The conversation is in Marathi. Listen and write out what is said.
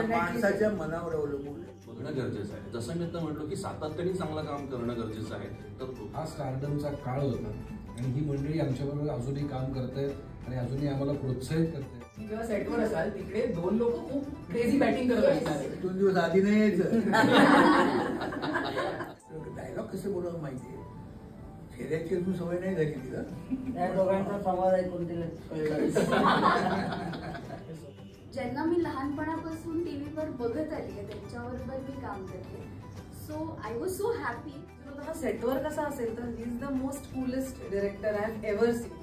माणसाच्या मनावर अवलंबून बघणं गरजेचं आहे. जसं मी आता म्हटलो की सातत्याने चांगलं काम करणं गरजेचं आहे. तर हा स्टारडमचा काळ होता आणि ही मंडळी आमच्याबरोबर अजूनही काम करतायत आणि अजूनही आम्हाला प्रोत्साहित करतायत. जेव्हा सेटवर असाल तिकडे 2 लोक खूप क्रेझी बॅटिंग करत असतात. 2 दिवस आधी नाही यायचं. डायलॉग कसे बोलावं माहितीये. खेळाची अजून सवय नाही झाली तिला. त्या दोघांचा संवाद ऐकून तिला ज्यांना मी लहानपणापासून टीव्हीवर बघत आली आहे त्यांच्याबरोबर मी काम करते. So I was so happy. सेटवर कसा असेल तर he is the most coolest director I have ever scene.